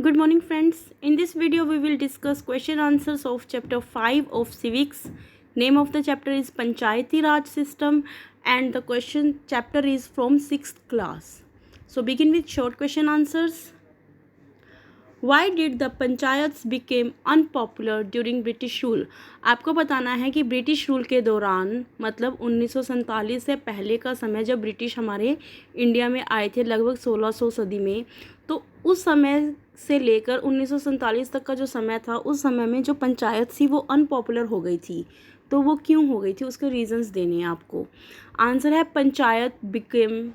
Good morning friends. In this video we will discuss question answers of chapter 5 of civics. Name of the chapter is Panchayati Raj System and the question chapter is from 6th class. So begin with short question answers. Why did the panchayats became unpopular during British rule? आपको बताना है कि British rule के दौरान मतलब 1947 से पहले का समय जब ब्रिटिश हमारे इंडिया में आए थे लगभग 1600 सदी में, तो उस समय से लेकर 1947 तक का जो समय था उस समय में जो पंचायत थी वो अनपॉपुलर हो गई थी। तो वो क्यों हो गई थी उसके रीजंस देने हैं आपको। आंसर है panchayat became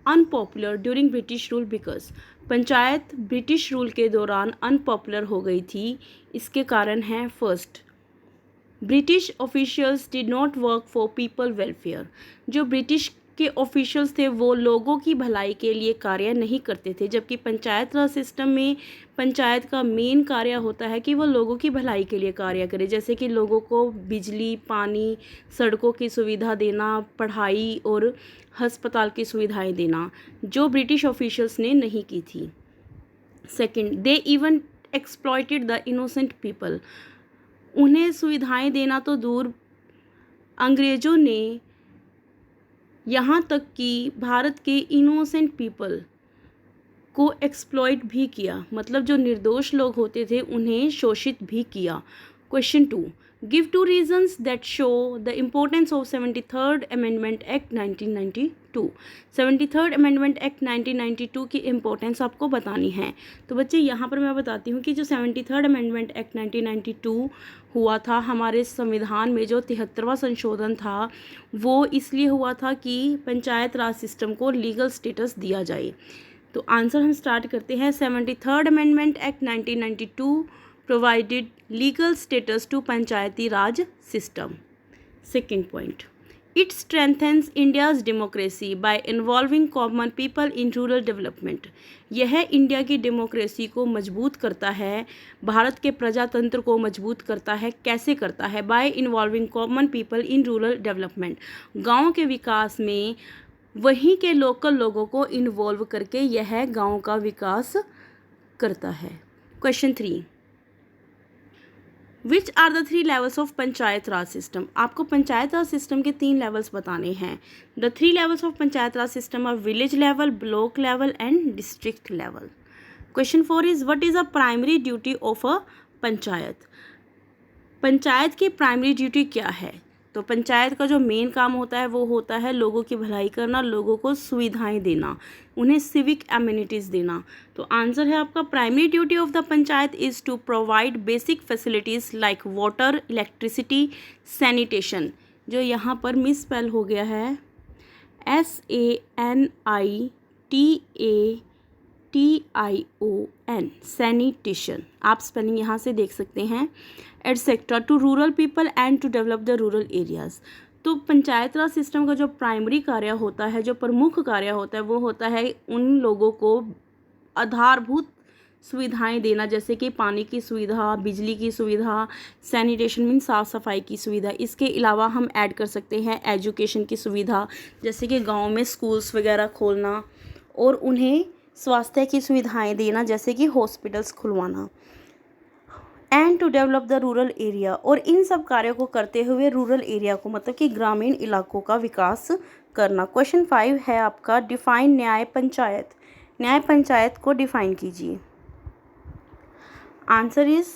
unpopular during British rule because panchayat British rule के दौरान अनपॉपुलर हो गई थी। इसके कारण हैं first, British officials did not work for people welfare. जो ब्रिटिश के ऑफिशियल्स थे वो लोगों की भलाई के लिए कार्य नहीं करते थे, जबकि पंचायत राज सिस्टम में पंचायत का मेन कार्य होता है कि वो लोगों की भलाई के लिए कार्य करे, जैसे कि लोगों को बिजली, पानी, सड़कों की सुविधा देना, पढ़ाई और अस्पताल की सुविधाएं देना, जो ब्रिटिश ऑफिशियल्स ने नहीं की थी। Second, they even exploited the innocent people. उन्हें सुविधाएं देना तो दूर, अंग्रेज़ों ने यहाँ तक कि भारत के इनोसेंट पीपल को एक्सप्लॉइट भी किया, मतलब जो निर्दोष लोग होते थे उन्हें शोषित भी किया। Question 2, give 2 reasons that show the importance of 73rd amendment act 1992। 73rd amendment act 1992 की इम्पोर्टेंस आपको बतानी है। तो बच्चे यहाँ पर मैं बताती हूँ कि जो 73rd अमेंडमेंट एक्ट 1992 हुआ था, हमारे संविधान में जो 73वां संशोधन था वो इसलिए हुआ था कि पंचायत राज सिस्टम को लीगल स्टेटस दिया जाए। तो आंसर हम स्टार्ट करते हैं। 73rd amendment act 1992 provided legal status to Panchayati Raj system. Second point, it strengthens India's democracy by involving common people in rural development. यह इंडिया की डेमोक्रेसी को मजबूत करता है, भारत के प्रजातंत्र को मजबूत करता है। कैसे करता है? Bye involving common people in rural development. गाँव के विकास में वहीं के लोकल लोगों को इन्वॉल्व करके यह गाँव का विकास करता है। Question 3, which are the 3 levels of panchayat raj system. आपको पंचायत राज सिस्टम के 3 लेवल्स बताने हैं। The 3 levels of panchayat raj system are village level, block level and district level. Question 4 is what is a primary duty of a panchayat. Panchayat की प्राइमरी ड्यूटी क्या है? तो पंचायत का जो मेन काम होता है वो होता है लोगों की भलाई करना, लोगों को सुविधाएं देना, उन्हें सिविक एमिनिटीज़ देना। तो आंसर है आपका primary duty of the panchayat is to provide basic facilities like water, electricity, sanitation. जो यहाँ पर मिस स्पेल हो गया है, SANITATION, सैनिटेशन, आप स्पेलिंग यहाँ से देख सकते हैं, etcetera, to rural people and to develop the rural areas. तो पंचायत राज सिस्टम का जो प्राइमरी कार्य होता है, जो प्रमुख कार्य होता है वो होता है उन लोगों को आधारभूत सुविधाएं देना, जैसे कि पानी की सुविधा, बिजली की सुविधा, सैनिटेशन मीन साफ़ सफाई की सुविधा। इसके अलावा हम ऐड कर सकते हैं एजुकेशन की सुविधा, जैसे कि गांव में स्कूल्स वगैरह खोलना और उन्हें स्वास्थ्य की सुविधाएं देना, जैसे कि हॉस्पिटल्स खुलवाना। And to develop the rural area, और इन सब कार्यों को करते हुए रूरल एरिया को मतलब कि ग्रामीण इलाकों का विकास करना। क्वेश्चन 5 है आपका, डिफाइन न्याय पंचायत। न्याय पंचायत को डिफाइन कीजिए। आंसर इज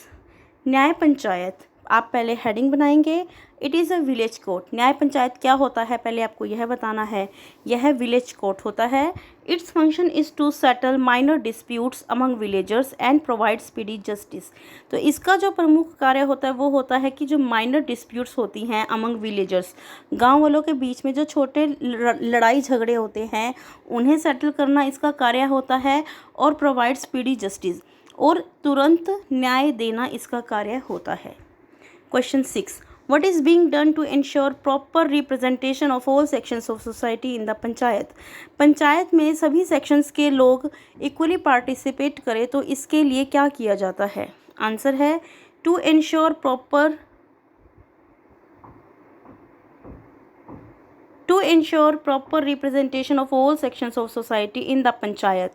न्याय पंचायत, आप पहले हेडिंग बनाएंगे, it is a village court. न्याय पंचायत क्या होता है पहले आपको यह बताना है। यह विलेज कोर्ट होता है। Its function is to settle minor disputes among villagers and provide speedy justice. तो इसका जो प्रमुख कार्य होता है वो होता है कि जो माइनर डिस्प्यूट्स होती हैं अमंग विलेजर्स, गांव वालों के बीच में जो छोटे लड़ाई झगड़े होते हैं उन्हें सेटल करना इसका कार्य होता है, और प्रोवाइड स्पीडी जस्टिस, और तुरंत न्याय देना इसका कार्य होता है। Question 6, what is being done to ensure proper representation of all sections of society in the panchayat. Panchayat में सभी सेक्शंस के लोग इक्वली पार्टिसिपेट करें, तो इसके लिए क्या किया जाता है? आंसर है to ensure proper representation of all sections of society in the panchayat.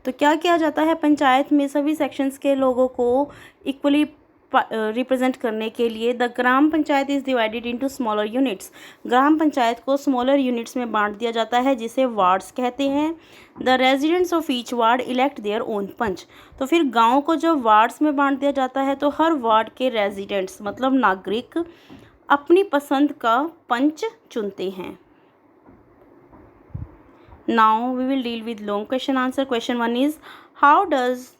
तो क्या किया जाता है, पंचायत में सभी सेक्शंस के लोगों को इक्वली रिप्रेजेंट करने के लिए the gram panchayat is divided into smaller units. Gram panchayat को स्मॉलर यूनिट्स में बांट दिया जाता है जिसे वार्ड्स कहते हैं। The residents of each ward elect their own panch. तो फिर गाँव को जब वार्ड्स में बांट दिया जाता है तो हर वार्ड के रेजिडेंट्स मतलब नागरिक अपनी पसंद का पंच चुनते हैं। Now we will deal with long question answer. Question 1 is, how does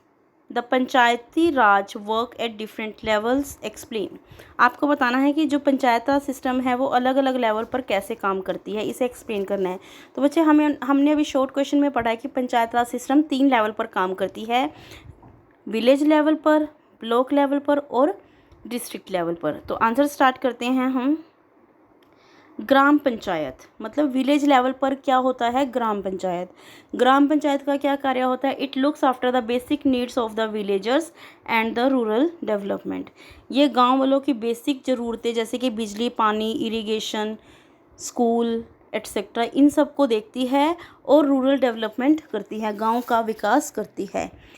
the Panchayati Raj work at different levels, explain. आपको बताना है कि जो पंचायत राज सिस्टम है वो अलग अलग लेवल पर कैसे काम करती है, इसे एक्सप्लेन करना है। तो बच्चे हमने अभी शॉर्ट क्वेश्चन में पढ़ा है कि पंचायत राज सिस्टम 3 लेवल पर काम करती है, विलेज लेवल पर, ब्लॉक लेवल पर और डिस्ट्रिक्ट लेवल पर। तो आंसर स्टार्ट करते हैं हम। ग्राम पंचायत मतलब विलेज लेवल पर क्या होता है, ग्राम पंचायत। ग्राम पंचायत का क्या कार्य होता है, it looks after the basic needs of the villagers and the rural development. ये गांव वालों की बेसिक ज़रूरतें जैसे कि बिजली, पानी, इरिगेशन, स्कूल एट्सेट्रा इन सब को देखती है और रूरल डेवलपमेंट करती है, गाँव का विकास करती है।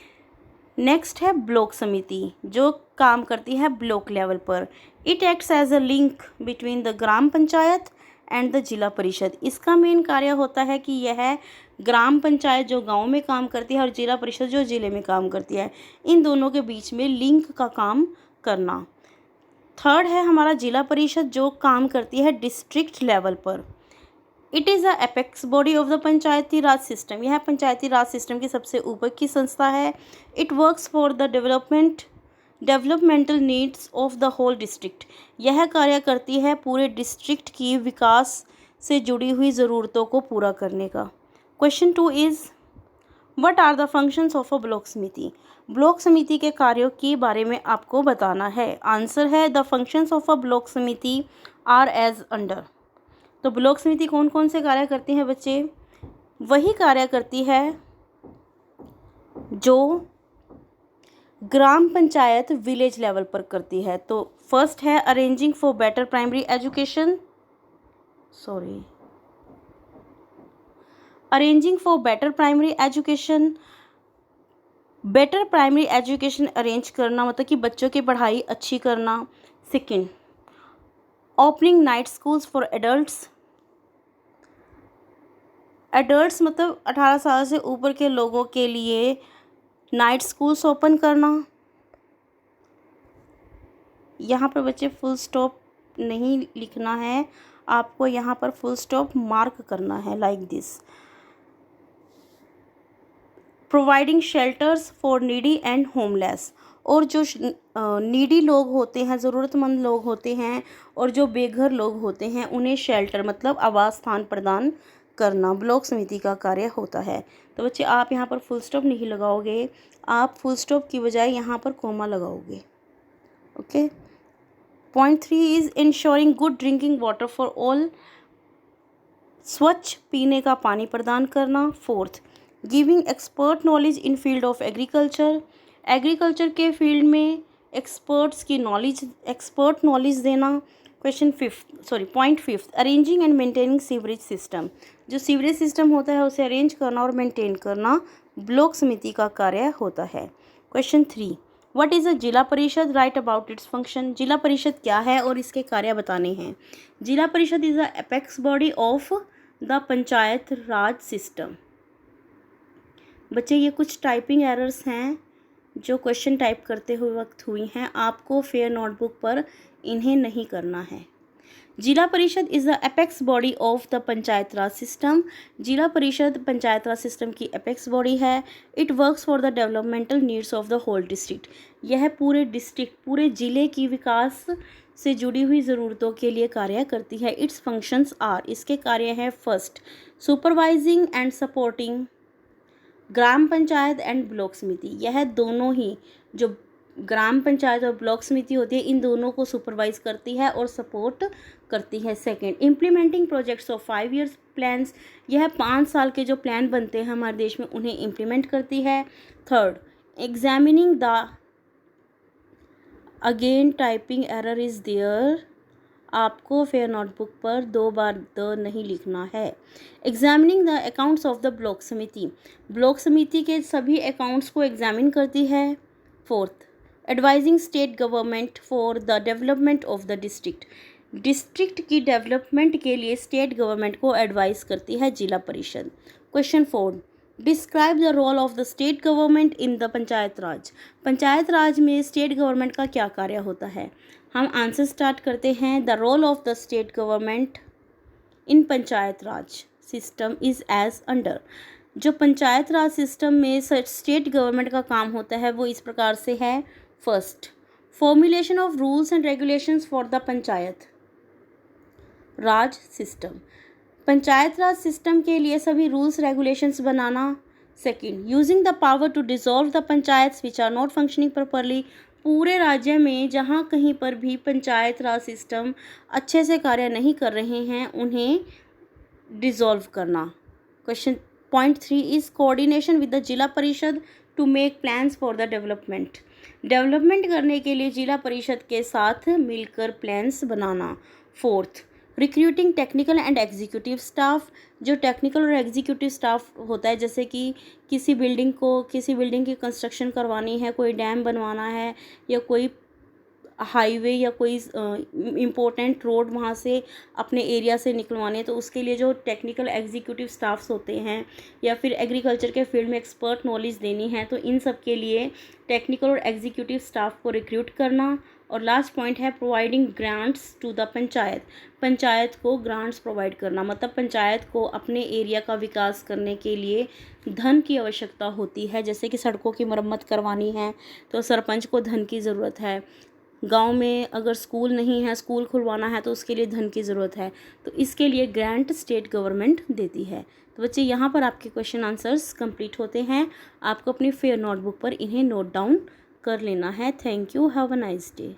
नेक्स्ट है ब्लॉक समिति जो काम करती है ब्लॉक लेवल पर। It acts as a link between the gram panchayat and the zila parishad. इसका मेन कार्य होता है कि यह ग्राम पंचायत जो गांव में काम करती है और जिला परिषद जो जिले में काम करती है, इन दोनों के बीच में लिंक का काम करना। थर्ड है हमारा जिला परिषद जो काम करती है डिस्ट्रिक्ट लेवल पर। It is a apex body of the Panchayati Raj system. यह पंचायती राज सिस्टम की सबसे ऊपर की संस्था है। It works for the developmental needs of the whole district. यह कार्य करती है पूरे डिस्ट्रिक्ट की विकास से जुड़ी हुई ज़रूरतों को पूरा करने का। Question 2 is, what are the functions of a block samiti. Block समिति के कार्यों के बारे में आपको बताना है। आंसर है the functions of a block समिति आर एज अंडर। तो ब्लॉक समिति कौन कौन से कार्य करती है बच्चे, वही कार्य करती है जो ग्राम पंचायत विलेज लेवल पर करती है। तो फर्स्ट है arranging for better primary education, arranging for better primary education. Better primary education arrange करना मतलब कि बच्चों की पढ़ाई अच्छी करना। Second, opening night schools for adults. Adults मतलब 18 साल से ऊपर के लोगों के लिए नाइट स्कूल्स ओपन करना। यहाँ पर बच्चे फुल स्टॉप नहीं लिखना है, आपको यहाँ पर फुल स्टॉप मार्क करना है like this. Providing shelters for needy and homeless. और जो नीडी लोग होते हैं, ज़रूरतमंद लोग होते हैं और जो बेघर लोग होते हैं उन्हें शेल्टर मतलब आवास स्थान प्रदान करना ब्लॉक समिति का कार्य होता है। तो बच्चे आप यहाँ पर फुल स्टॉप नहीं लगाओगे, आप फुल स्टॉप की बजाय यहाँ पर कोमा लगाओगे। Okay. Point 3 is ensuring good drinking water for all. स्वच्छ पीने का पानी प्रदान करना। Fourth, giving expert knowledge in field of agriculture. Agriculture के फील्ड में एक्सपर्ट नॉलेज देना। Point 5, arranging and maintaining sewerage system. जो सीवरेज सिस्टम होता है उसे अरेंज करना और मेंटेन करना ब्लॉक समिति का कार्य होता है। क्वेश्चन 3, व्हाट इज़ अ जिला परिषद, राइट अबाउट इट्स फंक्शन। जिला परिषद क्या है और इसके कार्य बताने हैं। जिला parishad is a apex body of the panchayat raj system. बच्चे ये कुछ टाइपिंग एरर्स हैं जो क्वेश्चन टाइप करते हुए वक्त हुई हैं, आपको फेयर नोटबुक पर इन्हें नहीं करना है। जिला parishad is the apex body of the panchayat raj system. जिला परिषद पंचायत राज सिस्टम की एपेक्स बॉडी है। It works for the developmental needs of the whole district. यह पूरे जिले की विकास से जुड़ी हुई ज़रूरतों के लिए कार्य करती है। इट्स फंक्शंस आर, इसके कार्य हैं first, supervising and supporting gram panchayat and block समिति। यह दोनों ही जो ग्राम पंचायत और ब्लॉक समिति होती है इन दोनों को सुपरवाइज करती है और सपोर्ट करती है। Second, implementing projects of 5 years plans. यह 5 साल के जो प्लान बनते हैं हमारे देश में उन्हें इम्प्लीमेंट करती है। Third, examining the, again typing error is there, आपको फेयर नोटबुक पर 2 बार द नहीं लिखना है। Examining the accounts of the block samiti, block समिति के सभी अकाउंट्स को एग्जामिन करती है। Fourth, advising state government for the development of the district, district की डेवलपमेंट के लिए स्टेट गवर्नमेंट को एडवाइस करती है जिला Parishad. Question 4, describe the role of the state government in the panchayat raj, panchayat raj में स्टेट गवर्नमेंट का क्या कार्य होता है। हम आंसर स्टार्ट करते हैं। The role of the state government in panchayat raj system is as under, जो पंचायत राज सिस्टम में स्टेट गवर्नमेंट का काम होता है वो इस प्रकार से है। First, formulation of rules and regulations for the panchayat raj system, panchayat raj system के लिए सभी रूल्स रेगुलेशंस बनाना। Second, using the power to dissolve the panchayats which are not functioning properly, पूरे राज्य में जहाँ कहीं पर भी पंचायत राज सिस्टम अच्छे से कार्य नहीं कर रहे हैं उन्हें डिसॉल्व करना। Question point 3 is coordination with the zila parishad to make plans for the development, development करने के लिए जिला परिषद के साथ मिलकर प्लान्स बनाना। Fourth, recruiting technical and executive staff, जो टेक्निकल और एग्जीक्यूटिव स्टाफ होता है, जैसे कि किसी बिल्डिंग की कंस्ट्रक्शन करवानी है, कोई डैम बनवाना है या कोई हाईवे या कोई इम्पोर्टेंट रोड वहाँ से अपने एरिया से निकलवाने, तो उसके लिए जो टेक्निकल एग्जीक्यूटिव स्टाफ्स होते हैं या फिर एग्रीकल्चर के फील्ड में एक्सपर्ट नॉलेज देनी है, तो इन सब के लिए टेक्निकल और एग्जीक्यूटिव स्टाफ को रिक्रूट करना। और लास्ट पॉइंट है providing grants to the panchayat, panchayat को ग्रांट्स प्रोवाइड करना, मतलब पंचायत को अपने एरिया का विकास करने के लिए धन की आवश्यकता होती है। जैसे कि सड़कों की मरम्मत करवानी है तो सरपंच को धन की ज़रूरत है, गांव में अगर स्कूल नहीं है, स्कूल खुलवाना है तो उसके लिए धन की ज़रूरत है, तो इसके लिए ग्रांट स्टेट गवर्नमेंट देती है। तो बच्चे यहाँ पर आपके क्वेश्चन आंसर्स कंप्लीट होते हैं। आपको अपनी फेयर नोटबुक पर इन्हें नोट डाउन कर लेना है। Thank you, have a nice day.